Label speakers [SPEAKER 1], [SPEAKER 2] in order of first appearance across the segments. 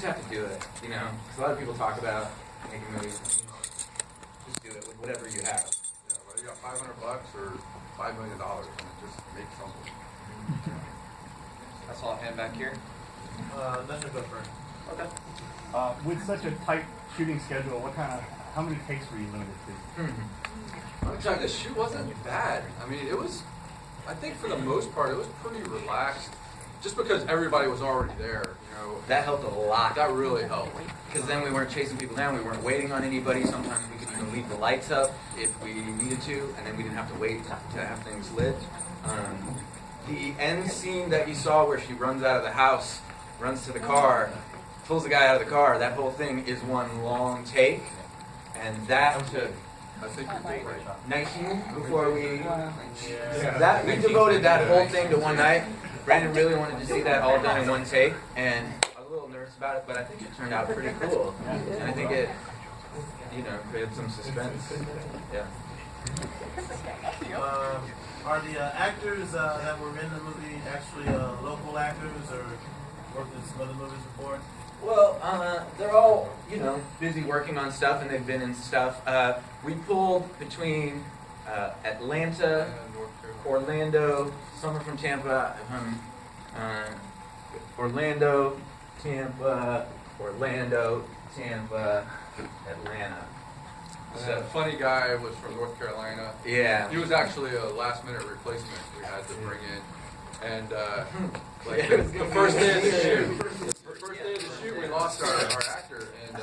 [SPEAKER 1] just have to do it, you know? Because a lot of people talk about making movies. Just do it with whatever you have.
[SPEAKER 2] Yeah, whether you got $500 or $5 million, and just make something.
[SPEAKER 3] That's all hand back here.
[SPEAKER 4] Nothing but for.
[SPEAKER 3] Okay.
[SPEAKER 5] With such a tight shooting schedule, how many takes were you limited to?
[SPEAKER 2] Actually, the shoot wasn't bad. I mean, it was, I think for the most part, it was pretty relaxed. Just because everybody was already there, you know.
[SPEAKER 1] That helped a lot.
[SPEAKER 2] That really helped.
[SPEAKER 1] Because then we weren't chasing people down, we weren't waiting on anybody. Sometimes we could even leave the lights up if we needed to, and then we didn't have to wait to have things lit. The end scene that you saw where she runs out of the house, runs to the car, pulls the guy out of the car, that whole thing is one long take. And that took,
[SPEAKER 2] I think you did right.
[SPEAKER 1] 19 before we... That, we devoted that whole thing to one night. Brandon really wanted to see that all done in one take, and I was a little nervous about it, but I think it turned out pretty cool. And I think it, created some suspense. Yeah.
[SPEAKER 4] Are the actors that were in the movie actually local actors or worked in some other movies before?
[SPEAKER 1] Well, they're all, busy working on stuff, and they've been in stuff. We pulled between Atlanta, Orlando, some are from Tampa, Orlando, Tampa, Atlanta.
[SPEAKER 2] So the funny guy was from North Carolina.
[SPEAKER 1] Yeah.
[SPEAKER 2] He was actually a last-minute replacement we had to bring in. And the first day of the shoot, we lost our actor. And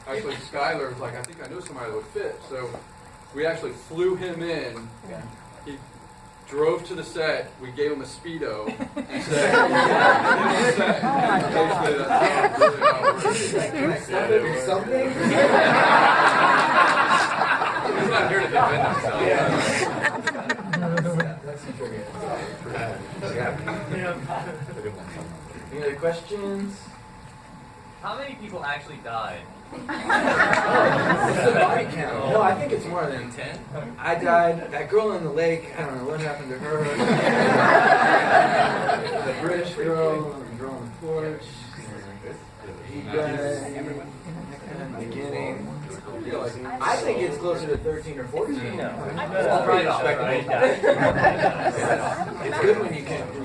[SPEAKER 2] actually, Skylar was like, I think I know somebody that would fit. So we actually flew him in.
[SPEAKER 1] Yeah.
[SPEAKER 2] He drove to the set. We gave him a Speedo and said, basically, that's really how it works.
[SPEAKER 1] Something?
[SPEAKER 2] He's not here to defend himself.
[SPEAKER 1] Any other questions?
[SPEAKER 3] How many people actually died?
[SPEAKER 1] What's the body count? No, I think it's more than 10. I died. That girl in the lake, I don't know what happened to her. The British girl, the girl on the porch. He died in the beginning. I think it's closer to 13 or 14. It's pretty respectable. It's good when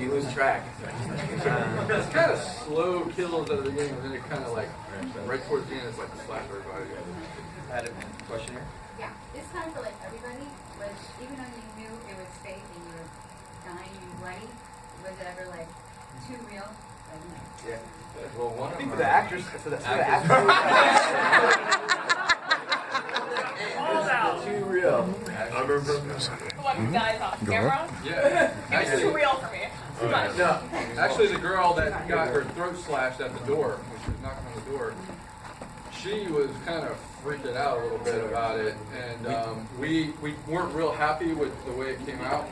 [SPEAKER 1] you lose track.
[SPEAKER 2] It's kind of slow kills at the beginning, and then it kind of like, right towards the end, it's like slap everybody.
[SPEAKER 3] I had a question here.
[SPEAKER 6] Yeah, it's kind of for like everybody, but even though you knew it was fake and you were dying and bloody, was it ever like too real? Like, no.
[SPEAKER 1] Yeah.
[SPEAKER 2] Well, one
[SPEAKER 1] I
[SPEAKER 2] of
[SPEAKER 1] think
[SPEAKER 2] them.
[SPEAKER 1] for the actors, too real.
[SPEAKER 7] I remember.
[SPEAKER 8] One who dies off camera.
[SPEAKER 2] Yeah.
[SPEAKER 8] It was too real for me. Too much.
[SPEAKER 2] No, actually, the girl that got her throat slashed at the door, when she was knocking on the door, she was kind of freaking out a little bit about it, and we weren't real happy with the way it came out,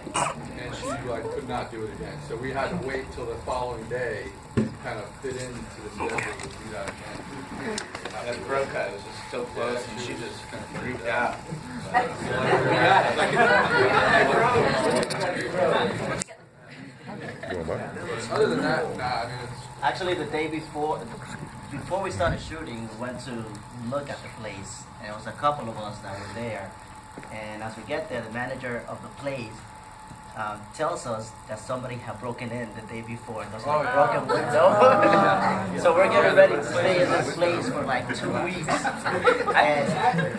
[SPEAKER 2] and she could not do it again. So we had to wait till the following day to kind of fit into the schedule to do that again.
[SPEAKER 1] That throat cut was just so close, and she just kind of freaked out.
[SPEAKER 2] Other than that, nah, I mean, it's...
[SPEAKER 9] Actually, the day before we started shooting, we went to look at the place, and it was a couple of us that were there. And as we get there, the manager of the place tells us that somebody had broken in the day before. There's like a broken window. So we're getting ready to stay in this place for like 2 weeks. And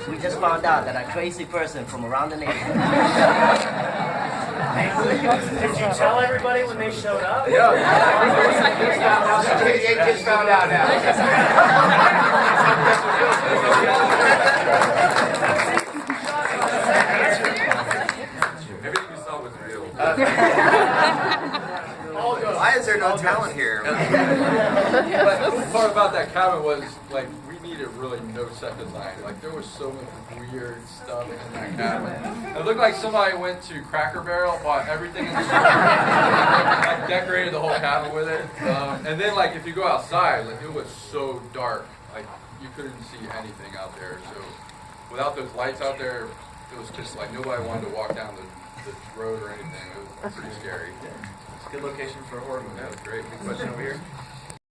[SPEAKER 9] we just found out that a crazy person from around the neighborhood.
[SPEAKER 4] Did you tell everybody when they showed up?
[SPEAKER 1] Yeah. They just found out now.
[SPEAKER 2] Everything you saw was real.
[SPEAKER 3] Why is there no talent here?
[SPEAKER 2] But the part about that cabin was, we needed really no set design. There was so much weird stuff in that cabin. It looked like somebody went to Cracker Barrel, bought everything in the store, decorated the whole cabin with it. And then, if you go outside, it was so dark. You couldn't see anything out there. So without those lights out there, it was just nobody wanted to walk down the road or anything. It was pretty scary.
[SPEAKER 3] It's a good location for a horror movie.
[SPEAKER 2] That was great.
[SPEAKER 3] Good question over here.